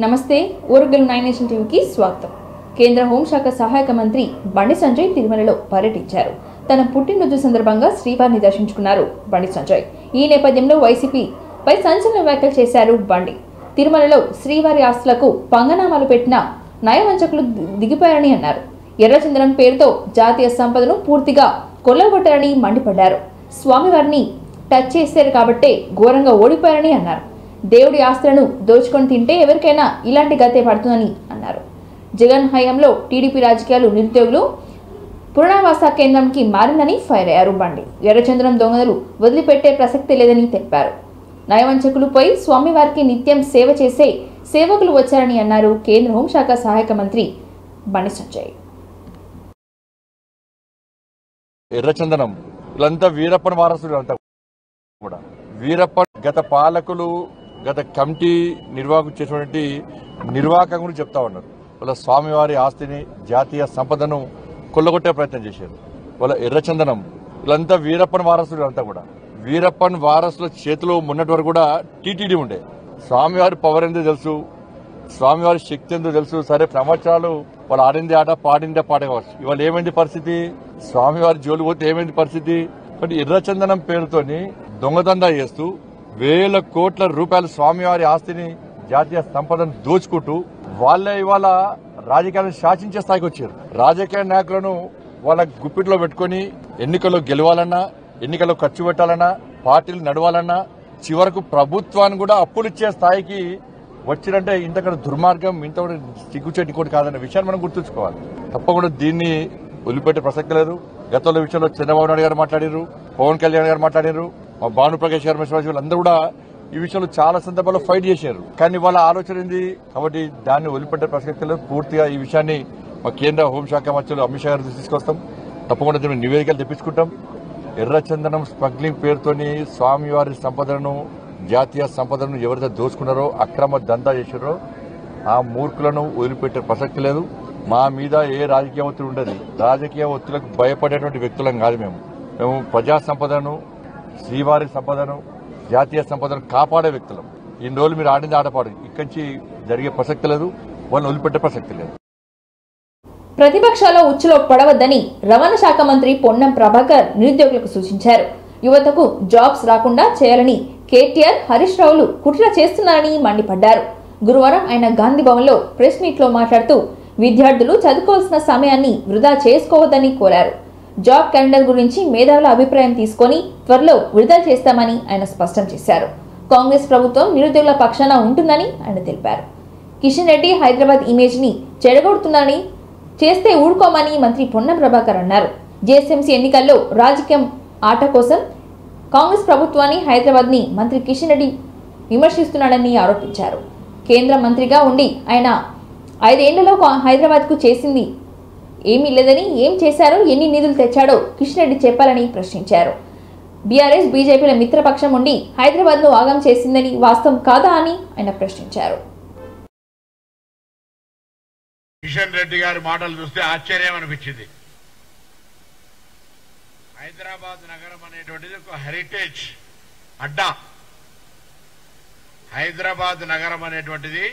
నమస్తే ఓరుగల్ 9 నేషన్ టీవీకి స్వాగతం. కేంద్ర హోంశాఖ సహాయక మంత్రి బండి సంజయ్ తిరుమలలో పర్యటించారు. తన పుట్టినరోజు సందర్భంగా శ్రీవారిని దర్శించుకున్నారు బండి సంజయ్. ఈ నేపథ్యంలో వైసీపీపై సంచలన వ్యాఖ్యలు చేశారు బండి. తిరుమలలో శ్రీవారి ఆస్తులకు పంగనామాలు పెట్టిన నయవంచకులు దిగిపోయారని అన్నారు. ఎర్రచందనం పేరుతో జాతీయ సంపదను పూర్తిగా కొల్లగొట్టారని మండిపడ్డారు. స్వామివారిని టచ్ చేశారు కాబట్టే ఘోరంగా ఓడిపోయారని అన్నారు. దేవుడి ఆస్తులను దోచుకొని తింటే ఎవరికైనా ఇలాంటి గతే పడుతుందని అన్నారు. జగన్ హయాంలో టీడీపీ రాజకీయాలు నిరుద్యోగులు పునరావాస కేంద్రంకి మారిందని ఫైర్ అయ్యారు బండి. ఎర్రచంద్రం దొంగలు వదిలిపెట్టే ప్రసక్తి లేదని తెలిపారు. నయవంచకులపై స్వామివారికి నిత్యం సేవ చేసే సేవకులు వచ్చారని అన్నారు కేంద్ర హోంశాఖ సహాయక మంత్రి బండి సంజయ్. ఎర్రచందనం వీళ్ళంతా వీరప్పన్ వారసులు అంతా కూడా. వీరప్పన్ గత పాలకులు గత కమిటీ నిర్వాహకులు చేసినటువంటి నిర్వాహకం గురించి చెప్తా ఉన్నారు. వాళ్ళ స్వామివారి ఆస్తిని జాతీయ సంపదను కొల్లగొట్టే ప్రయత్నం చేశారు. వాళ్ళ ఎర్రచందనం వీళ్ళంతా వీరప్పన్ వారసులు అంతా కూడా. వీరప్పన్ వారసుల చేతిలో మొన్నటి వరకు కూడా టీటీడీ ఉండే. స్వామివారి పవర్ ఎందుకు తెలుసు, స్వామివారి శక్తి ఎందుకు తెలుసు. సరే సంవత్సరాలు వాళ్ళు ఆడింది ఆట పాడిందే పాట కావచ్చు. ఇవాళ ఏమైంది పరిస్థితి, స్వామివారి జోలు పోతే ఏమైంది పరిస్థితి. బట్ ఎర్రచందనం పేరుతోని దొంగదందా చేస్తూ వేల కోట్ల రూపాయల స్వామివారి ఆస్తిని జాతీయ సంపదను దోచుకుంటూ వాళ్ళే ఇవాళ రాజకీయాలను శాసించే స్థాయికి వచ్చారు. రాజకీయ నాయకులను వాళ్ళ గుప్పిట్లో పెట్టుకుని ఎన్నికల్లో గెలవాలన్నా, ఎన్నికల్లో ఖర్చు పెట్టాలన్నా, పార్టీలు నడవాలన్నా, చివరకు ప్రభుత్వాన్ని కూడా అప్పులు ఇచ్చే స్థాయికి వచ్చినంటే ఇంతకన్నా దుర్మార్గం, ఇంత కూడా సిగ్గుచేటి కూడా కాదన్న విషయాన్ని మనం గుర్తుంచుకోవాలి. తప్పకుండా దీన్ని వదిలిపెట్టే ప్రసక్తి లేదు. గతంలో విషయంలో చంద్రబాబు నాయుడు గారు మాట్లాడారు, పవన్ కళ్యాణ్ గారు మాట్లాడారు, మా భానుప్రకాష్ గారు వీళ్ళందరూ కూడా ఈ విషయంలో చాలా సందర్భాల్లో ఫైట్ చేశారు. కానీ వాళ్ళ ఆలోచన ఏంది కాబట్టి దాన్ని వదిలిపెట్టే ప్రసక్తి లేదు. పూర్తిగా ఈ విషయాన్ని మా కేంద్ర హోంశాఖ మంత్రులు అమిత్ షా గారు తీసుకొస్తాం. తప్పకుండా దీన్ని నివేదికలు తెప్పించుకుంటాం. ఎర్రచందనం స్మగ్లింగ్ పేరుతోని స్వామివారి సంపదను జాతీయ సంపదను ఎవరైతే దోచుకున్నారో, అక్రమ దందా చేశారో ఆ మూర్ఖులను వదిలిపెట్టే ప్రసక్తి లేదు. మా మీద ఏ రాజకీయ ఒత్తిడి ఉండదు. రాజకీయ ఒత్తిడికి భయపడేటువంటి వ్యక్తులం కాదు. మేము ప్రజా సంపదను, శ్రీవారి సంపదను, జాతీయ సంపదను కాపాడే వ్యక్తులం. ఈ రోజులు మీరు ఆడింది ఆటపాడు. ఇక్కడి నుంచి జరిగే ప్రసక్తి లేదు, వాళ్ళని వదిలిపెట్టే ప్రసక్తి లేదు. ప్రతిపక్షాల ఉచ్చులో పడవద్దని రవాణా శాఖ మంత్రి పొన్నం ప్రభాకర్ నిరుద్యోగులకు సూచించారు. యువతకు జాబ్స్ రాకుండా చేయాలని కేటీఆర్, హరీష్ రావులు కుట్ర చేస్తున్నారని మండిపడ్డారు. గురువారం ఆయన గాంధీ భవన్లో ప్రెస్ మీట్ లో మాట్లాడుతూ విద్యార్థులు చదువుకోవాల్సిన సమయాన్ని వృధా చేసుకోవద్దని కోరారు. జాబ్ క్యాలెండర్ గురించి మేధావుల అభిప్రాయం తీసుకుని త్వరలో విడుదల చేస్తామని ఆయన స్పష్టం చేశారు. కాంగ్రెస్ ప్రభుత్వం నిరుద్యోగుల పక్షాన ఉంటుందని ఆయన తెలిపారు. కిషన్ రెడ్డి హైదరాబాద్ ఇమేజ్ ని చెడగొడుతున్నారని, చేస్తే ఊడుకోమని మంత్రి పొన్నం ప్రభాకర్ అన్నారు. జీఎస్ఎంసీ ఎన్నికల్లో రాజకీయం ఆట కోసం కాంగ్రెస్ ప్రభుత్వాన్ని, హైదరాబాద్ ని మంత్రి కిషన్ రెడ్డి విమర్శిస్తున్నాడని ఆరోపించారు. కేంద్ర మంత్రిగా ఉండి ఆయన 5 ఏళ్లలో హైదరాబాద్ కు చేసింది ఏమీ లేదని, ఏం చేశారో, ఎన్ని నిధులు తెచ్చాడో కిషన్ రెడ్డి చెప్పాలని ప్రశ్నించారు. బీఆర్ఎస్, బీజేపీల మిత్రపక్షం ఉండి హైదరాబాద్ ను ఆగం చేసిందని వాస్తవం కాదా అని ఆయన ప్రశ్నించారు. కిషన్ రెడ్డి గారి మాటలు చూస్తే ఆశ్చర్యం అనిపించింది. హైదరాబాద్ నగరం అనేటువంటిది ఒక హెరిటేజ్ అడ్డా. హైదరాబాద్ నగరం అనేటువంటిది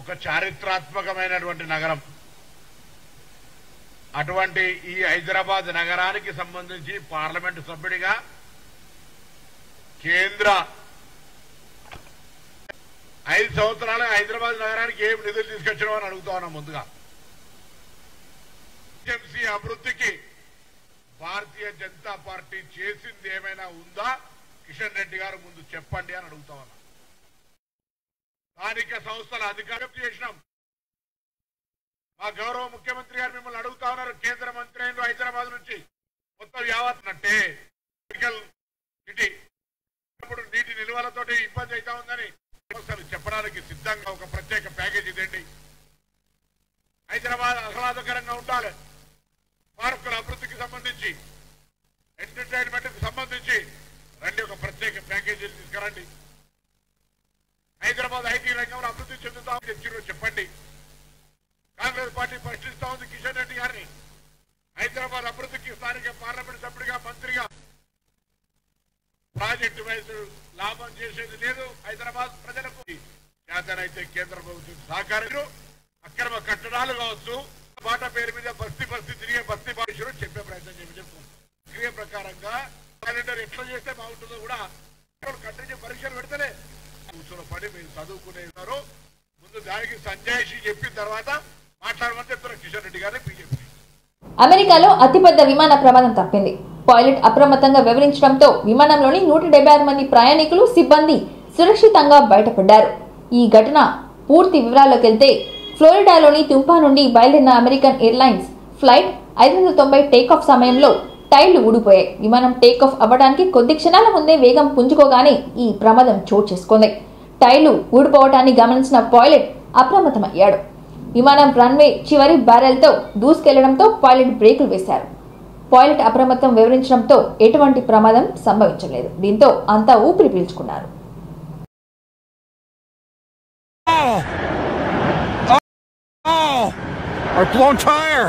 ఒక చారిత్రాత్మకమైనటువంటి నగరం. అటువంటి ఈ హైదరాబాద్ నగరానికి సంబంధించి పార్లమెంటు సభ్యుడిగా కేంద్ర 5 సంవత్సరాల హైదరాబాద్ నగరానికి ఏం నిధులు తీసుకొచ్చినామో అని అడుగుతా ఉన్నాం. ముందుగా జీఎంసీ అభివృద్ధికి భారతీయ జనతా పార్టీ చేసింది ఏమైనా ఉందా కిషన్ రెడ్డి గారు ముందు చెప్పండి అని అడుగుతా ఉన్నా. స్థానిక సంస్థల అధికారం చేసినాం. మా గౌరవ ముఖ్యమంత్రి గారు మిమ్మల్ని అడుగుతా ఉన్నారు, కేంద్ర మంత్రి అయిన హైదరాబాద్ నుంచి మొత్తం యావత్నట్టే సిటీ ఇప్పుడు నీటి నిల్వలతోటి ఇబ్బంది అవుతా ఉందని చెప్పడానికి సిద్ధంగా ఒక ప్రత్యేక ప్యాకేజీ ఇదండి. హైదరాబాద్ ఆహ్లాదకరంగా ఉండాలి. పార్కుల అభివృద్ధికి సంబంధించి, ఎంటర్టైన్మెంట్ కి సంబంధించి రండి, ఒక ప్రత్యేక ప్యాకేజీలు తీసుకురండి. హైదరాబాద్ ఐటీ రంగంలో అభివృద్ధి చెందుతామని చెప్పండి. కాంగ్రెస్ పార్టీ ప్రశ్నిస్తా ఉంది కిషన్ రెడ్డి గారిని. హైదరాబాద్ అభివృద్ధికి స్థానిక పార్లమెంట్ సభ్యుడిగా, మంత్రిగా ప్రాజెక్టు వైజ్ లాభం చేసేది లేదు. హైదరాబాద్ ప్రజలకు చేతనైతే కేంద్ర ప్రభుత్వం సహకారం అక్రమ కట్టడాలు కావచ్చు మాట పేరు మీద బస్తీ తిరిగే బస్తీ భాషలు చెప్పే ప్రయత్నం చెప్పుకుంటాం. క్రియ ప్రకారంగా క్యాలెండర్ ఎట్లా చేస్తే బాగుంటుందో కూడా కంటిన్యూ పరీక్షలు పెడితేనే కూర్చొని పడి మీరు చదువుకునేవారు. ముందు దానికి సంజాయిషి చెప్పిన తర్వాత మాట్లాడమని చెప్తున్నారు కిషన్ రెడ్డి గారిని బీజేపీ. అమెరికాలో అతిపెద్ద విమాన ప్రమాదం తప్పింది. పైలట్ అప్రమత్తంగా వివరించడంతో విమానంలోని 176 మంది ప్రయాణికులు సిబ్బంది సురక్షితంగా బయటపడ్డారు. ఈ ఘటన పూర్తి వివరాల్లోకి వెళ్తే ఫ్లోరిడాలోని తుంపా నుండి బయలుదేరిన అమెరికన్ ఎయిర్లైన్స్ ఫ్లైట్ 590 టేకాఫ్ సమయంలో టైర్లు ఊడిపోయాయి. విమానం టేకాఫ్ అవ్వడానికి కొద్ది క్షణాల ముందే వేగం పుంజుకోగానే ఈ ప్రమాదం చోటు చేసుకుంది. టైర్లు ఊడిపోవటాన్ని గమనించిన పైలట్ అప్రమత్తమయ్యాడు. విమానం రన్వే చివరి బ్యారెల్తో దూసుకెళ్లడంతో పైలట్ బ్రేకులు వేశారు. పైలట్ అప్రమత్తం వివరించడంతో ఎటువంటి ప్రమాదం సంభవించలేదు. దీంతో అంతా ఊపిరి పీల్చుకున్నారు. Our blown tire!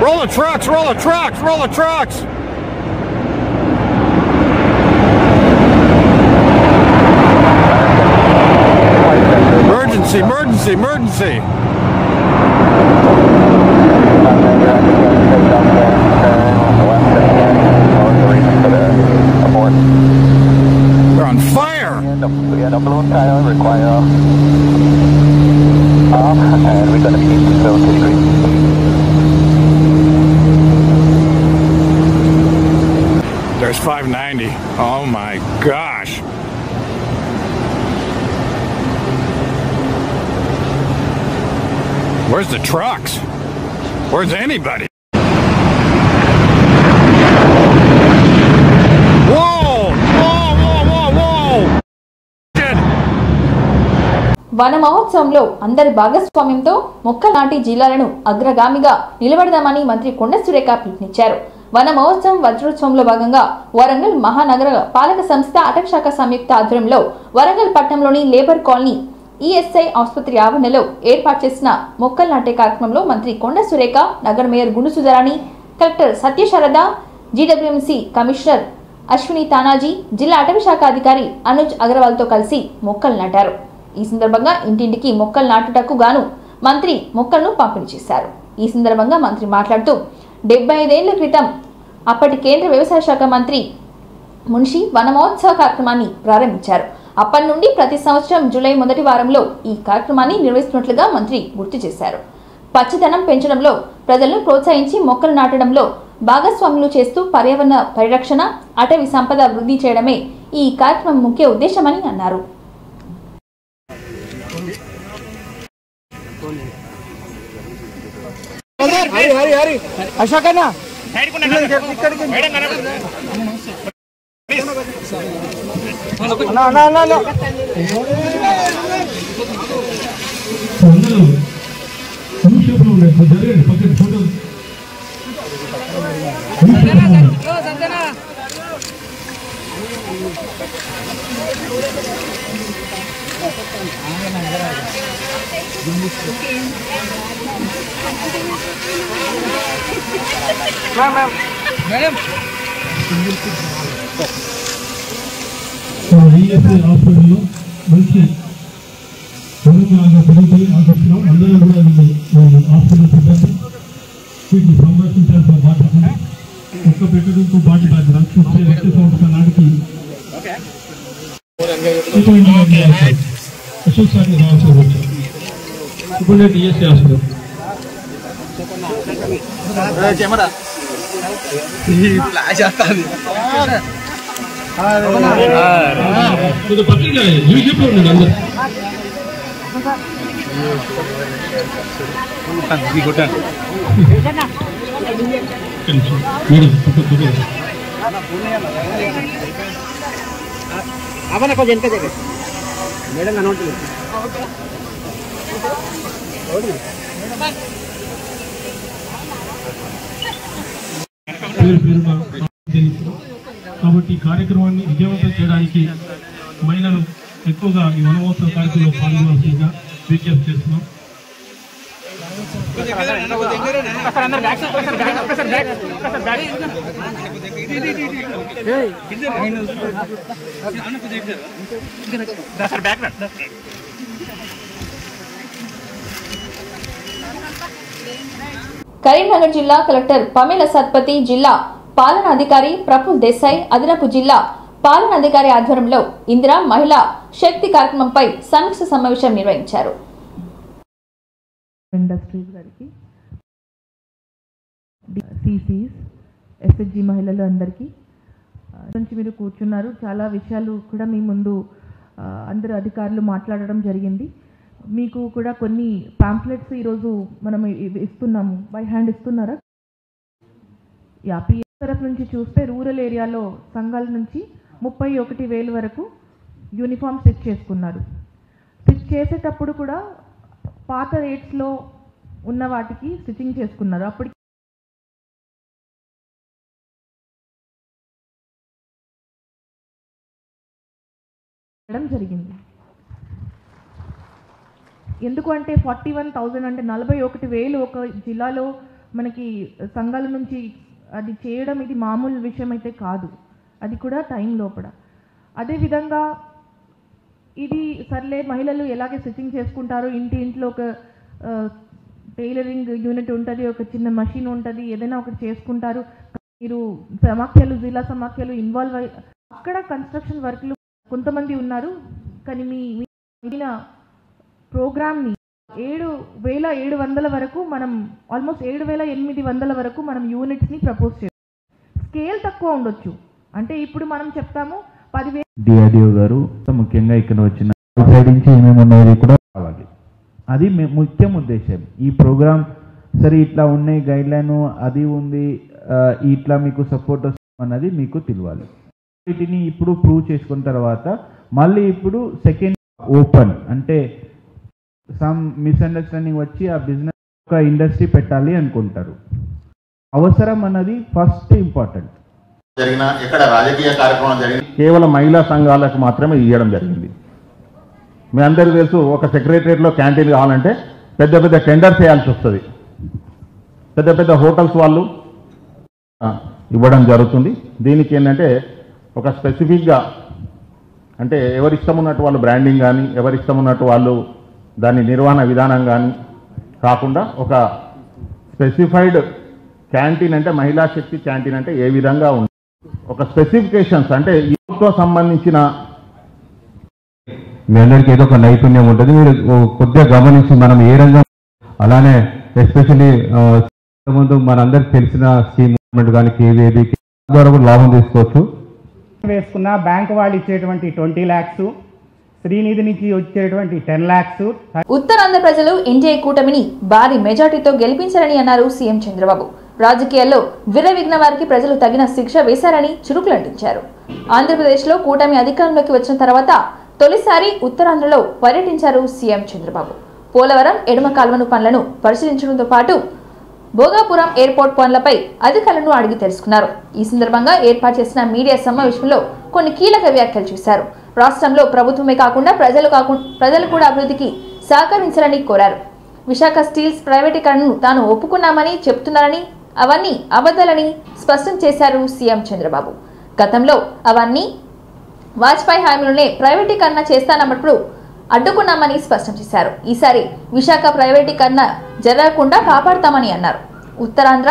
Roll the trucks! Roll the trucks! Roll the trucks! Emergency! Emergency! Emergency! They're on fire! The blown tire require and we're going to be to 50 degrees. There's 590. Oh my gosh. Where's the trucks? Where's anybody? వన మహోత్సవంలో అందరి భాగస్వామ్యంతో మొక్కలు నాటి జిల్లాలను అగ్రగామిగా నిలబెడదామని మంత్రి కొండ సురేఖ పిలుపునిచ్చారు. వన మహోత్సవం వజ్రోత్సవంలో భాగంగా వరంగల్ మహానగర పాలక సంస్థ అటవీశాఖ సంయుక్త ఆధ్వర్యంలో వరంగల్ పట్టణంలోని లేబర్ కాలనీ ఈఎస్ఐ ఆసుపత్రి ఆవరణలో ఏర్పాటు చేసిన మొక్కలు నాటే కార్యక్రమంలో మంత్రి కొండ సురేఖ, నగర మేయర్ గుండు Sudharani, collector Satyasarada, GWMC commissioner Ashwini Tanaji, జిల్లా అటవీశాఖ అధికారి అనుజ్ అగర్వాల్తో కలిసి మొక్కలు నాటారు. ఈ సందర్భంగా ఇంటింటికి మొక్కలు నాటుటకు గాను మంత్రి మొక్కలను పంపిణీ చేశారు. ఈ సందర్భంగా మంత్రి మాట్లాడుతూ 75 ఏళ్ల క్రితం అప్పటి కేంద్ర వ్యవసాయ శాఖ మంత్రి మున్షి వన మహోత్సవ కార్యక్రమాన్ని ప్రారంభించారు. అప్పటి నుండి ప్రతి సంవత్సరం జూలై మొదటి వారంలో ఈ కార్యక్రమాన్ని నిర్వహిస్తున్నట్లుగా మంత్రి గుర్తు చేశారు. పచ్చదనం పెంచడంలో ప్రజలను ప్రోత్సహించి మొక్కలు నాటడంలో భాగస్వాములు చేస్తూ పర్యావరణ పరిరక్షణ, అటవీ సంపద వృద్ధి చేయడమే ఈ కార్యక్రమం ముఖ్య ఉద్దేశమని అన్నారు. మేడం ఈఎస్ఐ హాస్పిటల్లో మంచి ఆశిస్తున్నాం. అందరూ కూడా హాస్పిటల్ సిబ్బంది వీటిని సంరక్షించాల్సిన బాధ్యత ఉంది. ఒక్క పెట్టడంతో బాధ్యత రక్షించే సంస్థ నాటికి అశోక్ సార్ని రావాల్సి వచ్చారు. ఇప్పుడు ఈఎస్ఐ హాస్పిటల్ పత్రిక యూట్యూబ్లో ఉండండి అందరూ. అవన్న కొంచెం వెనక జగ మేడం అనౌన్స్ కాబట్టి ఈ కార్యక్రమాన్ని విజయవంతం చేయడానికి మహిళలు ఎక్కువగా ఈ వనమహోత్సవ కార్యక్రమంలో పాల్గొనాల్సిందిగా విజ్ఞప్తి చేస్తున్నాం. కరీంనగర్ జిల్లా కలెక్టర్ పమేల సత్పతి, జిల్లా పాలనాధికారి ప్రఫుల్ దేశాయ్, అదనపు జిల్లా పాలనాధికారి ఆధ్వర్యంలో ఇందిరా మహిళా శక్తి కార్యక్రమంపై సమీక్ష సమావేశం నిర్వహించారు. ఇండస్ట్రీస్ గారికి, సిసిస్, ఎస్హెచ్జి మహిళలు అందరికీ నుంచి మీరు కూర్చున్నారు. చాలా విషయాలు కూడా మీ ముందు అందరు అధికారులు మాట్లాడడం జరిగింది. మీకు కూడా కొన్ని పాంప్లెట్స్ ఈరోజు మనం ఇస్తున్నాము, బై హ్యాండ్ ఇస్తున్నారా? పిఎం తరఫు నుంచి చూస్తే రూరల్ ఏరియాలో సంఘాల నుంచి 31,000 వరకు యూనిఫామ్ స్టిచ్ చేసుకున్నారు. స్టిచ్ చేసేటప్పుడు కూడా పాత రేట్స్లో ఉన్న వాటికి స్టిచ్చింగ్ చేసుకున్నారు. అప్పటికి జరిగింది. ఎందుకు అంటే 41,000 అంటే 41,000 ఒక జిల్లాలో మనకి సంఘాల నుంచి అది చేయడం ఇది మామూలు విషయం అయితే కాదు. అది కూడా టైం లోపల. అదేవిధంగా ఇది సర్లే మహిళలు ఎలాగే స్టిచ్చింగ్ చేసుకుంటారో, ఇంట్లో ఒక టైలరింగ్ యూనిట్ ఉంటుంది, ఒక చిన్న మషిన్ ఉంటుంది, ఏదైనా ఒకటి చేసుకుంటారు. మీరు సమాఖ్యలు, జిల్లా సమాఖ్యలు ఇన్వాల్వ్ అయ్యి అక్కడ కన్స్ట్రక్షన్ వర్క్లు కొంతమంది ఉన్నారు. కానీ మీ ప్రోగ్రామ్ని 7,700 వరకు మనం ఆల్మోస్ట్ 7,800 వరకు మనం యూనిట్స్ని ప్రపోజ్ చేస్తాం. స్కేల్ తక్కువ ఉండొచ్చు. అంటే ఇప్పుడు మనం చెప్తాము 10,000. డిఆర్డిఓ గారు ముఖ్యంగా ఇక్కడ వచ్చిన సైడ్ నుంచి ఏమేమి ఉన్నది కూడా కావాలి. అది ముఖ్యం ఉద్దేశం. ఈ ప్రోగ్రామ్ సరే ఇట్లా ఉన్నాయి, గైడ్ లైన్ అది ఉంది, ఇట్లా మీకు సపోర్ట్ అన్నది మీకు తెలియాలి. వీటిని ఇప్పుడు ప్రూవ్ చేసుకున్న తర్వాత మళ్ళీ ఇప్పుడు సెకండ్ ఓపెన్ అంటే సమ్ మిస్అండర్స్టాండింగ్ వచ్చి ఆ బిజినెస్ ఒక ఇండస్ట్రీ పెట్టాలి అనుకుంటారు. అవసరం అన్నది ఫస్ట్ ఇంపార్టెంట్. జరిగిన ఎక్కడ రాజకీయ కార్యక్రమం జరిగింది కేవలం మహిళా సంఘాలకు మాత్రమే ఇవ్వడం జరిగింది. మీ అందరికీ తెలుసు, ఒక సెక్రటరియట్లో క్యాంటీన్ కావాలంటే పెద్ద పెద్ద టెండర్స్ వేయాల్సి వస్తుంది. పెద్ద పెద్ద హోటల్స్ వాళ్ళు ఇవ్వడం జరుగుతుంది. దీనికి ఏంటంటే ఒక స్పెసిఫిక్గా అంటే ఎవరి ఇష్టం ఉన్నట్టు వాళ్ళు బ్రాండింగ్ కానీ, ఎవరి ఇష్టం ఉన్నట్టు వాళ్ళు దాని నిర్వహణ విధానం కానీ కాకుండా ఒక స్పెసిఫైడ్ క్యాంటీన్ అంటే మహిళా శక్తి క్యాంటీన్ అంటే ఏ విధంగా ఉంది, ఒక స్పెసిఫికేషన్స్ అంటే యూత్తో సంబంధించిన మీ అందరికీ ఏదో ఒక నైపుణ్యం ఉంటుంది. మీరు కొద్దిగా గమనించి మనం ఏ రంగం అలానే ఎస్పెషల్లీ ముందు మనందరికి తెలిసిన స్కీమ్ కానీ కేవీబీ ద్వారా కూడా లాభం తీసుకోవచ్చు. వేసుకున్న బ్యాంకు వాళ్ళు ఇచ్చేటువంటి 20 lakhs, శ్రీనిధి నుంచి వచ్చేటువంటి 10 lakhs. ఉత్తరాంధ్ర ప్రజలు ఎన్డీఏ కూటమిని భారీ మెజార్టీతో గెలిపించారని అన్నారు సీఎం చంద్రబాబు. రాజకీయాల్లో విర్రవిఘ్న వారికి ప్రజలు తగిన శిక్ష వేశారని చురుకులంటించారు. ఆంధ్రప్రదేశ్లో కూటమి అధికారంలోకి వచ్చిన తర్వాత తొలిసారి ఉత్తరాంధ్రలో పర్యటించారు సీఎం చంద్రబాబు. పోలవరం ఎడమ కాల్వను పనులను పరిశీలించడంతో పాటు భోగాపురం ఎయిర్పోర్ట్ పనులపై అధికారులను అడిగి తెలుసుకున్నారు. ఈ సందర్భంగా ఏర్పాటు చేసిన మీడియా సమావేశంలో కొన్ని కీలక వ్యాఖ్యలు చేశారు. రాష్ట్రంలో ప్రభుత్వమే కాకుండా ప్రజలు కూడా అభివృద్ధికి సహకరించాలని కోరారు. విశాఖ స్టీల్స్ ప్రైవేటీకరణను తాను ఒప్పుకున్నామని చెప్తున్నారని, అవన్నీ అబద్ధాలని స్పష్టం చేశారు సీఎం చంద్రబాబు. గతంలో అవన్నీ వాజ్పేయి హామీలోనే ప్రైవేటీకరణ చేస్తానన్నప్పుడు అడ్డుకున్నామని స్పష్టం చేశారు. ఈసారి విశాఖ ప్రైవేటీకరణ జరగకుండా కాపాడతామని అన్నారు. ఉత్తరాంధ్ర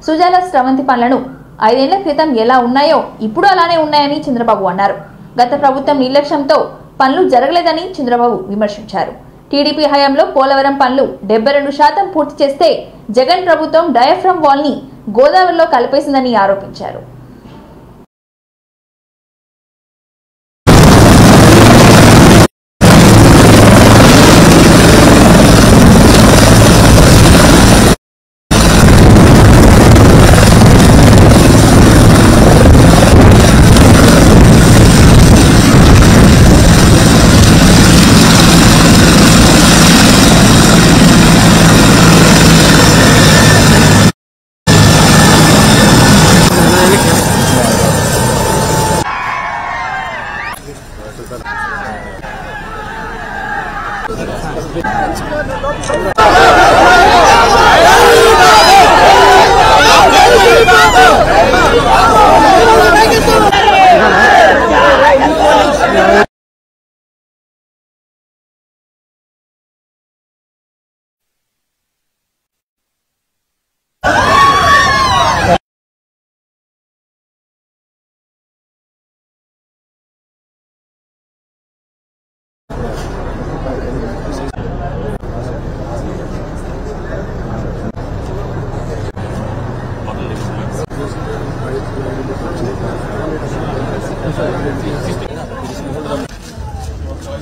సుజాల స్రవంతి పనులను 5 ఏళ్ల క్రితం ఎలా ఉన్నాయో ఇప్పుడు అలానే ఉన్నాయని చంద్రబాబు అన్నారు. గత ప్రభుత్వం నిర్లక్ష్యంతో పనులు జరగలేదని చంద్రబాబు విమర్శించారు. టీడీపీ హయాంలో పోలవరం పనులు 72% పూర్తి చేస్తే జగన్ ప్రభుత్వం డయాఫ్రమ్ వాల్ ని గోదావరిలో కలిపేసిందని ఆరోపించారు.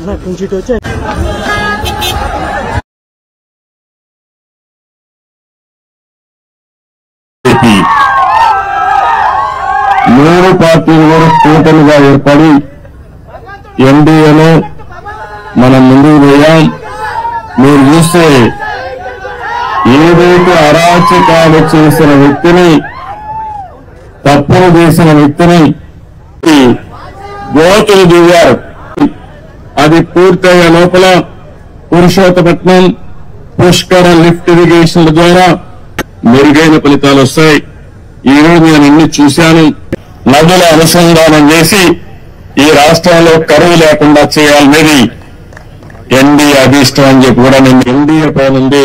మూడు పార్టీలు కూడా కూటమిగా ఏర్పడి ఎన్డీఏలో మనం ముందుకు పోయాం. మీరు చూస్తే ఏదైతే అరాచకాలు చేసిన వ్యక్తిని, తప్పులు చేసిన వ్యక్తిని గోతులు దిగారు. అది పూర్తయ్యే లోపల పురుషోత్తపట్నం పుష్కర లిఫ్ట్ ఇరిగేషన్ల ద్వారా మెరుగైన ఫలితాలు వస్తాయి. ఈ రోజు నేను అన్ని చూశాను. నదుల అనుసంధానం చేసి ఈ రాష్ట్రంలో కరువు లేకుండా చేయాలనేది ఎన్డీఏ అభిష్టం అని చెప్పి కూడా నేను ఎన్డీఏ పైనుంది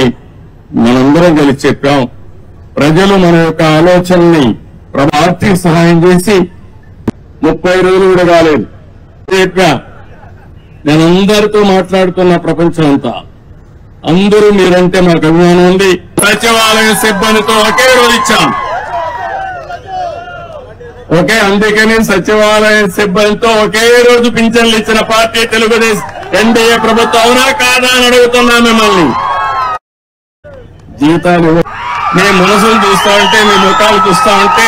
మనందరం కలిసి చెప్పాం. ప్రజలు మన యొక్క ఆలోచనని ఆర్థిక సహాయం చేసి 30 రోజులు కూడా కాలేదు చెప్పా. నేను అందరితో మాట్లాడుతున్న ప్రపంచం అంతా అందరూ మీరంటే మాకు అభిమానం ఉంది. సచివాలయ సిబ్బందితో ఒకే రోజు ఇచ్చాం. అందుకని సచివాలయ సిబ్బందితో ఒకే రోజు పింఛన్లు ఇచ్చిన పార్టీ తెలుగుదేశం ఎన్డీఏ ప్రభుత్వం. అవునా కాదా అని అడుగుతున్నా మిమ్మల్ని. జీతాలు మీ మనసులు చూస్తా ఉంటే, మీ ముఖాలు చూస్తా ఉంటే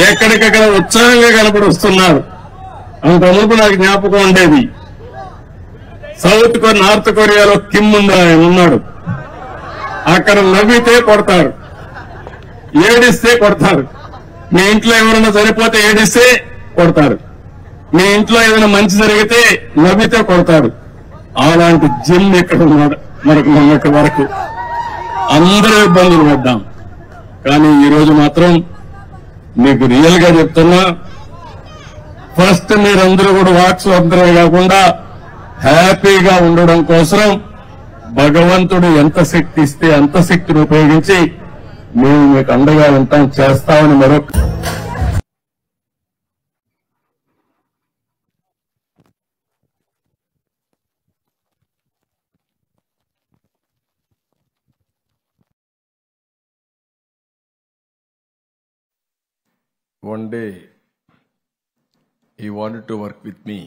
ఎక్కడికక్కడ ఉత్సాహంగా కనపడొస్తున్నారు. అంత మునుపు నాకు జ్ఞాపకం ఉండేది. నార్త్ కొరియాలో కిమ్ ఉన్నాడు. అక్కడ నవ్వితే కొడతారు, ఏడిస్తే కొడతారు. మీ ఇంట్లో ఎవరైనా చనిపోతే ఏడిస్తే కొడతారు. మీ ఇంట్లో ఏదైనా మంచి జరిగితే నవ్వితే కొడతారు. అలాంటి జిమ్ ఇక్కడ ఉన్నాడు మనకు మొన్నటి వరకు. అందరూ ఇబ్బందులు పడ్డాం. కానీ ఈ రోజు మాత్రం మీకు రియల్ గా చెప్తున్నా, ఫస్ట్ మీరందరూ కూడా వాక్ స్వాతంత్రమే కాకుండా హ్యాపీగా ఉండడం కోసం భగవంతుడు ఎంత శక్తి ఇస్తే అంత శక్తిని ఉపయోగించి మేము మీకు అండగా ఉంటాం, చేస్తామని మరొక One day, he wanted to work with me.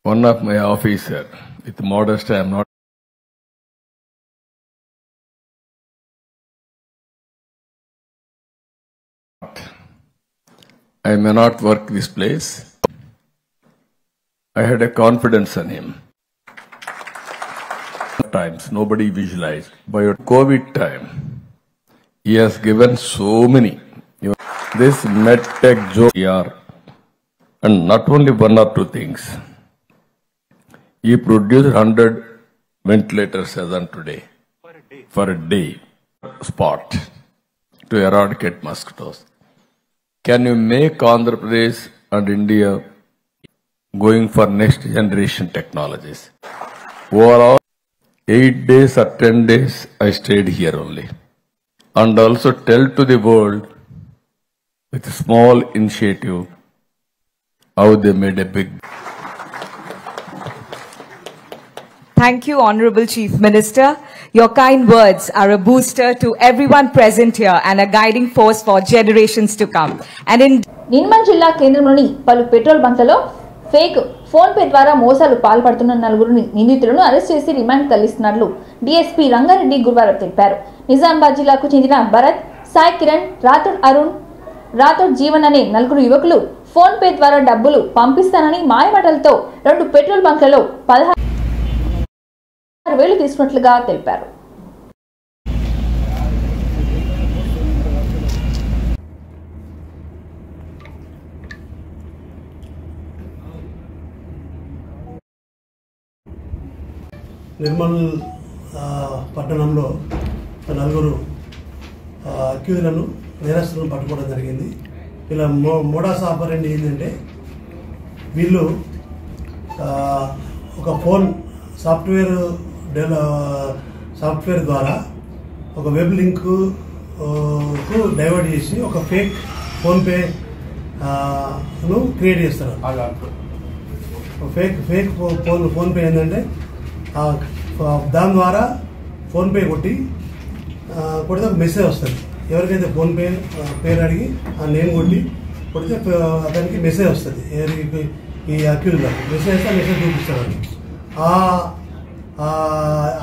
One of my officer, with modesty, I am not. I may not work this place. I had a confidence in him. Times nobody visualized. By COVID time, he has given so many. This medtech job here, and not only one or two things. He produced 100 ventilators as on today. For a day. Spot to eradicate mosquitoes. Can you make Andhra Pradesh and India going for next generation technologies? Overall, 8 days or 10 days I stayed here only. And also tell to the world, with a small initiative, how they made a big. Thank you, Honorable Chief Minister. Your kind words are a booster to everyone present here and a guiding force for generations to come. And in Nirmal జిల్లా కేంద్రంలోని పలు petrol బంక్లలో fake phone pay ద్వారా మోసాలు పాల్పడుతున్న 4 నిందితులను arrest చేసి remand తరలిస్తున్నట్లు DSP Rangareddy గురువారం తెలిపారు. నిజామాబాద్ జిల్లాకు చెందిన భరత్, సాయి కిరణ్, రాథోడ్ అరుణ్, రాథోడ్ జీవన్ అనే 4 యువకులు ఫోన్ పే ద్వారా డబ్బులు పంపిస్తానని మాయమాటలతో 2 పెట్రోల్ బంక్లలో 16,000 తీసుకున్నట్లుగా తెలిపారు. నిర్మల్ పట్టణంలో 4 అక్యూజ్లను నేరస్తులను పట్టుకోవడం జరిగింది. ఇలా మోడాస్ ఆపరెండి ఏంటంటే వీళ్ళు ఒక ఫోన్ సాఫ్ట్వేర్ ద్వారా ఒక వెబ్ లింక్ డైవర్ట్ చేసి ఒక ఫేక్ ఫోన్పే ను క్రియేట్ చేస్తారు. ఫేక్ ఫోన్పే ఏంటంటే దాని ద్వారా ఫోన్పే కొడితే మెసేజ్ వస్తుంది. ఎవరికైతే ఫోన్పే పేరు అడిగి ఆ నేమ్ కొడితే అతనికి మెసేజ్ వస్తుంది. ఈ అక్యూజ్ మెసేజ్ వేస్తే మెసేజ్ చూపిస్తారు.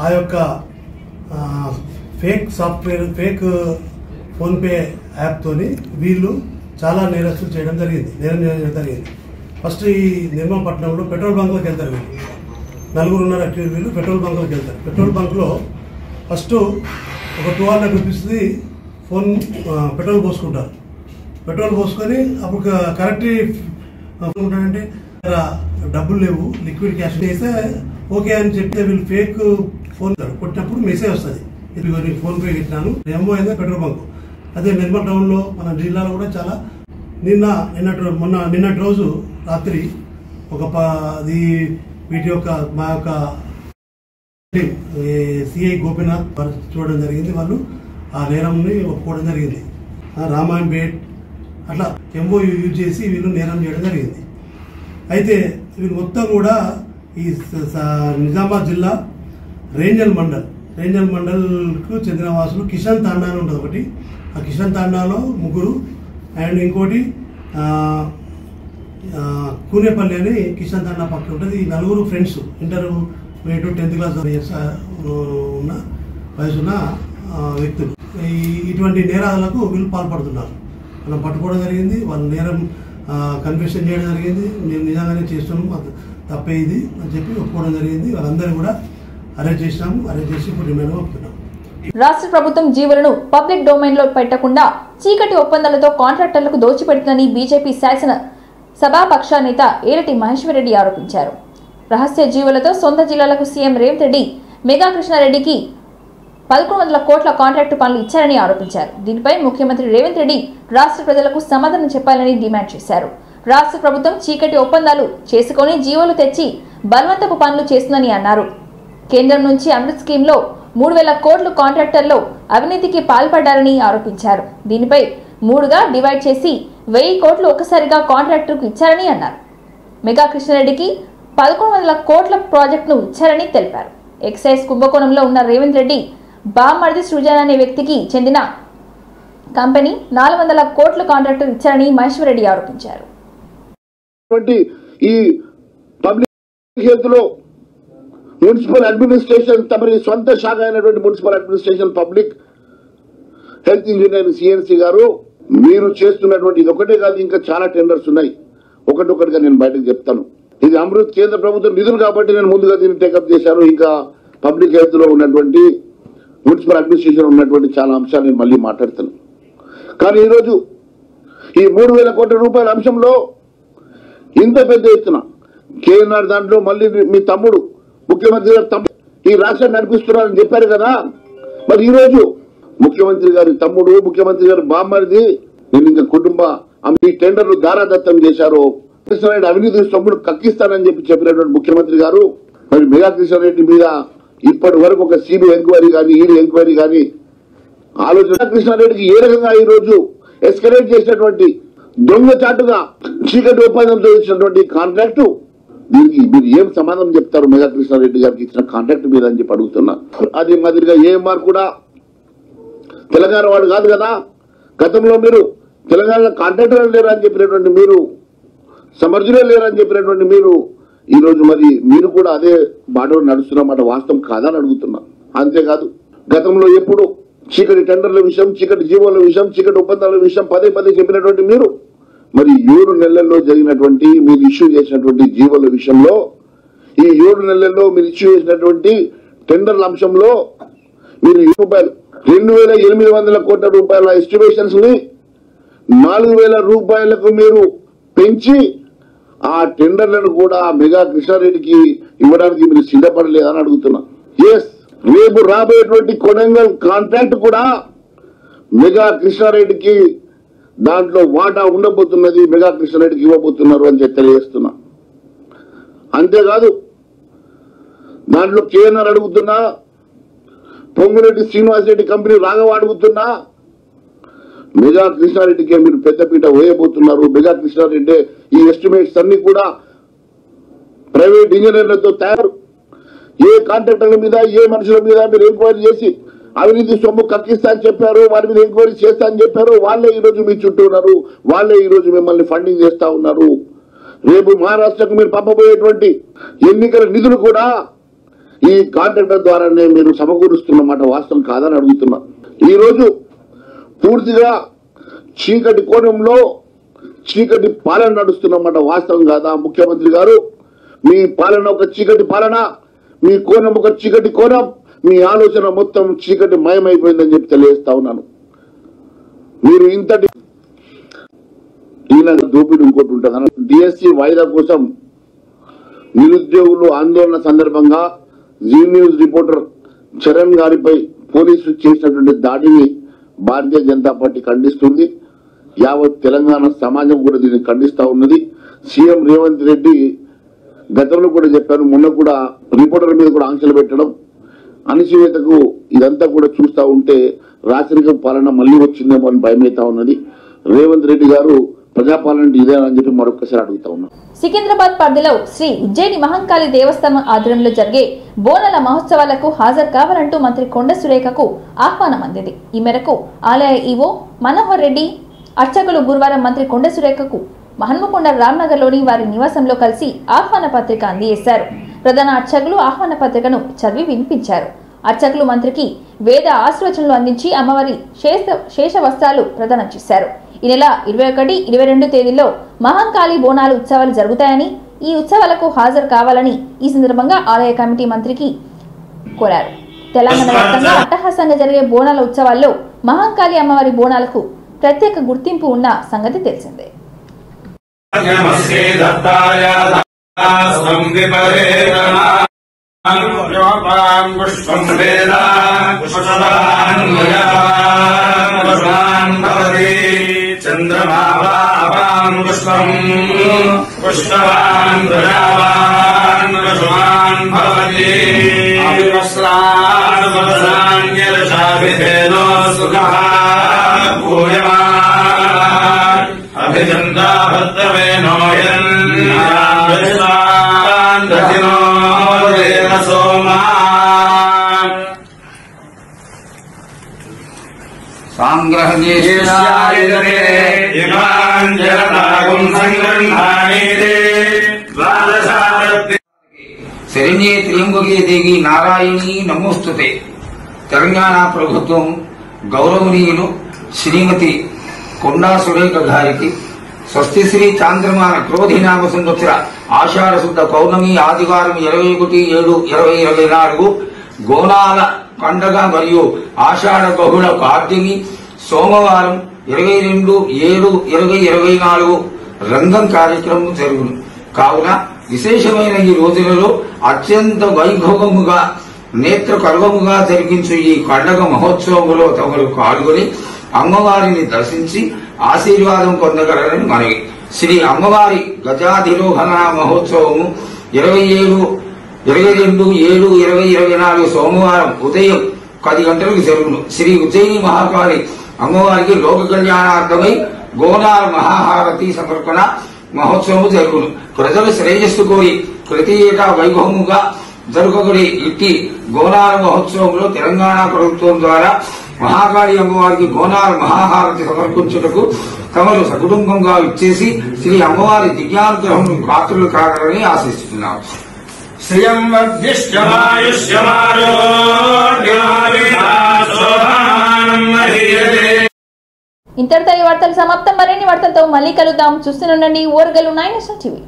ఆ యొక్క ఫేక్ సాఫ్ట్వేర్, ఫేక్ ఫోన్పే యాప్తోని వీళ్ళు చాలా నేరస్తులు చేయడం జరిగింది, నేరం జరిగింది. ఫస్ట్ ఈ నిర్మపట్నంలో పెట్రోల్ బంక్లోకి వెళ్తారు వీళ్ళు, 4 ఉన్నారు అక్యూజ్ వీళ్ళు. పెట్రోల్ బంక్లోకి వెళ్తారు. పెట్రోల్ బంక్లో ఫస్ట్ ఒక 200 రూపీస్ది ఫోన్ పెట్రోల్ పోసుకుంటారు. పెట్రోల్ పోసుకొని అప్పుడు కరెక్ట్ ఉంటాడంటే డబ్బులు లేవు, లిక్విడ్ క్యాష్ చేస్తే ఓకే అని చెప్తే వీళ్ళు ఫేక్ ఫోన్ కొట్టినప్పుడు మెసేజ్ వస్తుంది, ఇది నీకు ఫోన్ పే పెట్టినాను, ఏమో అయిందా పెట్రోల్ బంక్. అదే నిర్మల్ టౌన్లో మన జిల్లాలో కూడా చాలా నిన్నటి రోజు రాత్రి వీటి యొక్క మా యొక్క సిఐ గోపీనాథ్ చూడడం జరిగింది. వాళ్ళు ఆ నేరంని ఒప్పుకోవడం జరిగింది. రామాయణపేట్ అట్లా ఎంఓ యూజ్ చేసి వీళ్ళు నేరం చేయడం జరిగింది. అయితే వీళ్ళు మొత్తం కూడా ఈ నిజామాబాద్ జిల్లా రేంజల్ మండల్కు చెందిన వాసులు. కిషన్ తాండా అని ఉంటుంది ఒకటి, ఆ కిషన్ తాండాలో 3 అండ్ ఇంకోటి కూనేపల్లి అని కిషన్ తాండా పక్కన ఉంటుంది. ఈ 4 ఫ్రెండ్స్, ఇంటర్మీడియట్ 10th క్లాస్ ఉన్న వయసున్న వ్యక్తులు. ఇటువంటి నేరాలకు వీళ్ళు పాల్పడుతున్నారు. మనం పట్టుకోవడం జరిగింది, వాళ్ళు నేరం కన్ఫెషన్ చేయడం జరిగింది. మేము నిజంగానే చేస్తున్నాము, తప్పే ఇది అని చెప్పి ఒప్పుకోవడం జరిగింది. వాళ్ళందరూ కూడా అరెస్ట్ చేసినాము. అరెస్ట్ చేసి ఇప్పుడు రిమాండ్ పంపుతున్నాం. రాష్ట్ర ప్రభుత్వం జీవులను పబ్లిక్ డొమైన్ లో పెట్టకుండా చీకటి ఒప్పందాలతో కాంట్రాక్టర్లకు దోచిపెడుతుందని బీజేపీ శాసన సభాపక్ష నేత ఏరటి మహేశ్వర్ రెడ్డి ఆరోపించారు. రహస్య జీవులతో సొంత జిల్లాలకు సీఎం రేవంత్ రెడ్డి మెగా కృష్ణారెడ్డికి 1100 కోట్ల కాంట్రాక్టు పనులు ఇచ్చారని ఆరోపించారు. దీనిపై ముఖ్యమంత్రి రేవంత్ రెడ్డి రాష్ట్ర ప్రజలకు సమాధానం చెప్పాలని డిమాండ్ చేశారు. రాష్ట్ర ప్రభుత్వం చీకటి ఒప్పందాలు చేసుకుని జీవోలు తెచ్చి బలవంతపు పనులు చేస్తుందని అన్నారు. కేంద్రం నుంచి అమృత్ స్కీమ్లో 3000 కోట్లు కాంట్రాక్టర్లు అవినీతికి పాల్పడ్డారని ఆరోపించారు. దీనిపై 3గా డివైడ్ చేసి 1000 కోట్లు ఒకసారిగా కాంట్రాక్టర్కు ఇచ్చారని అన్నారు. మెగా కృష్ణారెడ్డికి 1100 కోట్ల ప్రాజెక్టును ఇచ్చారని తెలిపారు. ఎక్సైజ్ కుంభకోణంలో ఉన్న రేవంత్ రెడ్డి బామ్మర్ది సృజన్ అనే వ్యక్తికి చెందిన కంపెనీ 400 కోట్ల కాంట్రాక్టర్ ఇచ్చారని మహేశ్వర్ రెడ్డి ఆరోపించారు. ఈ పబ్లిక్ హెల్త్ లో మున్సిపల్ అడ్మినిస్ట్రేషన్ తమ సొంత శాఖ అయినటువంటి municipal administration public health engineer CNC గారు, మీరు చేస్తున్నటువంటి ఇది ఒకటే కాదు, ఇంకా చాలా టెండర్స్ ఉన్నాయి. ఒకటొకటిగా నేను బయటకు చెప్తాను. ఇది అమృత్ కేంద్ర ప్రభుత్వం నిధులు కాబట్టి నేను ముందుగా దీన్ని టేకప్ చేశాను. ఇంకా పబ్లిక్ హెల్త్ లో ఉన్నటువంటి మున్సిపల్ అడ్మినిస్ట్రేషన్ ఉన్నటువంటి చాలా అంశాలు నేను మళ్ళీ మాట్లాడతాను. కానీ ఈరోజు ఈ 3000 కోట్ల రూపాయల అంశంలో ఇంత పెద్ద ఎత్తున కేఎన్ఆర్ దాంట్లో మళ్ళీ మీ తమ్ముడు ముఖ్యమంత్రి గారు ఈ రాష్ట్రాన్ని నడిపిస్తున్నారని చెప్పారు కదా. మరి ఈరోజు ముఖ్యమంత్రి గారి తమ్ముడు, ముఖ్యమంత్రి గారి బామ్మరిది, నేను ఇంకా కుటుంబ ఈ టెండర్లు దారాదత్తం చేశారు, కృష్ణారెడ్డి అవినీతి సొమ్మును కక్కిస్తానని చెప్పినటువంటి ముఖ్యమంత్రి గారు మరి మెగా కృష్ణారెడ్డి మీద ఇప్పటి వరకు ఒక సిబిఐ ఎంక్వైరీ కానీ ఈడీ ఎంక్వైరీ కానీ ఆలోచన కృష్ణారెడ్డికి ఏ రకంగా ఈ రోజు ఎస్కలేట్ చేసినటువంటి దొంగచాటుగా చీకటి ఒప్పందంతో ఇచ్చినటువంటి కాంట్రాక్టు, దీనికి మీరు ఏం సమాధానం చెప్తారు మెగా కృష్ణారెడ్డి గారికి ఇచ్చిన కాంట్రాక్ట్ మీద అని చెప్పి అడుగుతున్నా. అదే మాదిరిగా ఏఎంఆర్ కూడా తెలంగాణ వాడు కాదు కదా. గతంలో మీరు తెలంగాణలో కాంట్రాక్టర్ లేరు అని చెప్పినటువంటి మీరు, సమర్థులే లేరు అని చెప్పినటువంటి మీరు, ఈ రోజు మరి మీరు కూడా అదే బాటలో నడుస్తున్నమాట వాస్తవం కాదని అడుగుతున్నా. అంతేకాదు గతంలో ఎప్పుడు చీకటి టెండర్ల విషయం, చీకటి జీవోల విషయం, చీకటి ఒప్పందాల విషయం పదే చెప్పినటువంటి మీరు మరి 7 నెలల్లో జరిగినటువంటి మీరు ఇష్యూ చేసినటువంటి జీవోల విషయంలో, ఈ 7 నెలల్లో మీరు ఇష్యూ చేసినటువంటి టెండర్ల అంశంలో మీరు 2800 కోట్ల రూపాయల ఎస్టిమేషన్స్ ని 4000 రూపాయలకు మీరు పెంచి ఆ టెండర్లను కూడా మెగా కృష్ణారెడ్డికి ఇవ్వడానికి మీరు సిద్ధపడలేదని అడుగుతున్నా. ఎస్, రేపు రాబోయేటువంటి కొడంగల్ కాంట్రాక్ట్ కూడా మెగా కృష్ణారెడ్డికి దాంట్లో వాటా ఉండబోతున్నది, మెగా కృష్ణారెడ్డికి ఇవ్వబోతున్నారు అని చెప్పి తెలియజేస్తున్నా. అంతేకాదు దాంట్లో కేఎన్ఆర్ అడుగుతున్నా, పొంగురెడ్డి శ్రీనివాసరెడ్డి కంపెనీ రాఘవ అడుగుతున్నా, మెగా కృష్ణారెడ్డికి మీరు పెద్దపీట వేయబోతున్నారు. మెగా కృష్ణారెడ్డి ఈ ఎస్టిమేట్స్ అన్ని కూడా ప్రైవేట్ ఇంజనీర్లతో తయారు, ఏ కాంట్రాక్టర్ల మీద ఏ మనుషుల మీద మీరు ఎంక్వైరీ చేసి అవినీతి సొమ్ము కక్కిస్తా అని చెప్పారు, వారి మీద ఎంక్వైరీ చేస్తా అని చెప్పారు, వాళ్ళే ఈ రోజు మీ చుట్టూ ఉన్నారు, వాళ్ళే ఈ రోజు మిమ్మల్ని ఫండింగ్ చేస్తా ఉన్నారు. రేపు మహారాష్ట్రకు మీరు పంపబోయేటువంటి ఎన్నికల నిధులు కూడా ఈ కాంట్రాక్టర్ ద్వారానే మీరు సమకూరుస్తున్నమాట వాస్తవం కాదని అడుగుతున్నా. ఈ రోజు పూర్తిగా చీకటి కోణంలో చీకటి పాలన నడుస్తున్నమాట వాస్తవం కాదా ముఖ్యమంత్రి గారు? మీ పాలన ఒక చీకటి పాలన, మీ కోణం ఒక చీకటి కోణం, మీ ఆలోచన మొత్తం చీకటి మయమైపోయిందని చెప్పి తెలియజేస్తా ఉన్నాను. మీరు ఇంతటి ఈయన దోపిడీ ఇంకోటి ఉంటుంది. డిఎస్సి వాయిదా కోసం నిరుద్యోగులు ఆందోళన సందర్భంగా జీ న్యూస్ రిపోర్టర్ చరణ్ గారిపై పోలీసులు చేసినటువంటి దాడిని భారతీయ జనతా పార్టీ ఖండిస్తుంది. యావత్ తెలంగాణ సమాజం కూడా దీన్ని ఖండిస్తా ఉన్నది. సీఎం రేవంత్ రెడ్డి గతంలో కూడా చెప్పారు, మొన్న కూడా రిపోర్టర్ మీద కూడా ఆంక్షలు పెట్టడం, అణచివేతకు ఇదంతా కూడా చూస్తా ఉంటే రాచరిక పాలన మళ్లీ వచ్చిందేమో అని భయమైతా ఉన్నది. రేవంత్ రెడ్డి గారు ప్రజాపాలన ఇదేనని చెప్పి మరొకసారి అడుగుతా ఉన్నాం. సికింద్రాబాద్ పరిధిలో శ్రీ ఉజ్జయిని మహంకాళి దేవస్థానం ఆధ్వర్యంలో జరిగే బోనాల మహోత్సవాలకు హాజరు కావాలంటూ మంత్రి కొండ సురేఖకు ఆహ్వానం అందింది. ఈ మేరకు ఆలయ ఈవో మనోహర్ రెడ్డి అర్చకులు గురువారం మంత్రి కొండ సురేఖకు హన్మకొండ రామ్నగర్లోని వారి నివాసంలో కలిసి ఆహ్వాన పత్రిక అందజేశారు. ప్రధాన అర్చకులు ఆహ్వాన పత్రికను చదివి వినిపించారు. అర్చకులు మంత్రికి వేద ఆశీర్వచనలు అందించి అమ్మవారి శేష వస్త్రాలు ప్రదానం చేశారు. ఈ నెల 21, 22 తేదీల్లో మహంకాళి బోనాలు ఉత్సవాలు జరుగుతాయని, ఈ ఉత్సవాలకు హాజరు కావాలని ఈ సందర్భంగా ఆలయ కమిటీ మంత్రికి కోరారు. తెలంగాణ వ్యాప్తంగా అట్టహాసంగా జరిగే బోనాల ఉత్సవాల్లో మహంకాళి అమ్మవారి బోనాలకు ప్రత్యేక గుర్తింపు ఉన్న సంగతి తెలిసిందే. చంద్రమావాన్ పుష్పం పుష్పవాన్ ప్రజావాన్ పుష్పాన్ భవతి అవివస్రాన్ వదనాన్యరశాభిధేనో సుఖః భూయమాన్ అభిజంతా భద్రవేనో యన్నాన్ దశినో దేవ సోమా శరణ్యే త్ర్యంబకే దేవి నారాయణీ నమోస్తుతే. తెలంగాణ ప్రభుత్వం గౌరవనీయులు శ్రీమతి కొండా సురేఖ గారికి స్వస్తిశ్రీ చాంద్రమాన క్రోధినామ సంవత్సర ఆషాఢ శుద్ధ పౌర్ణమి ఆదివారం 21/7/2024 గోనాల పండగ మరియు ఆషాఢ బహుళ కార్తెమి సోమవారం 22/7/2024 రంగం కార్యక్రమం జరుగును. కావున విశేషమైన ఈ రోజులలో అత్యంత వైభవముగా నేత్ర కర్వముగా జరిగించు ఈ పండగ మహోత్సవంలో తమరు పాల్గొని అమ్మవారిని దర్శించి ఆశీర్వాదం పొందగలరని మనవి. శ్రీ అమ్మవారి గజాధిరోహణ మహోత్సవము 22/7/2024 సోమవారం ఉదయం 10 గంటలకు జరుగును. శ్రీ ఉజ్జయిని మహాకాళి అమ్మవారికి లోక కళ్యాణార్థమై గోనాల మహాహారతి సమర్పణ మహోత్సవం జరుగును. ప్రజలు శ్రేయస్సు కోరి ప్రతి ఏటా వైభవముగా జరుగుబడి ఇట్టి గోనాల మహోత్సవంలో తెలంగాణ ప్రభుత్వం ద్వారా మహాకాళి అమ్మవారికి గోనాల మహాహారతి సమర్పించుటకు తమరు సకుటుంబంగా ఇచ్చేసి శ్రీ అమ్మవారి దివ్యానుగ్రహం పాత్రలు కాగలని ఆశిస్తున్నాం. ఇంతటితో ఈ వార్తలు సమాప్తం. మరిన్ని వార్తలతో మళ్ళీ కలుద్దాం. చూస్తూనే ఉండండి ఓర్గలు 9 టీవీ.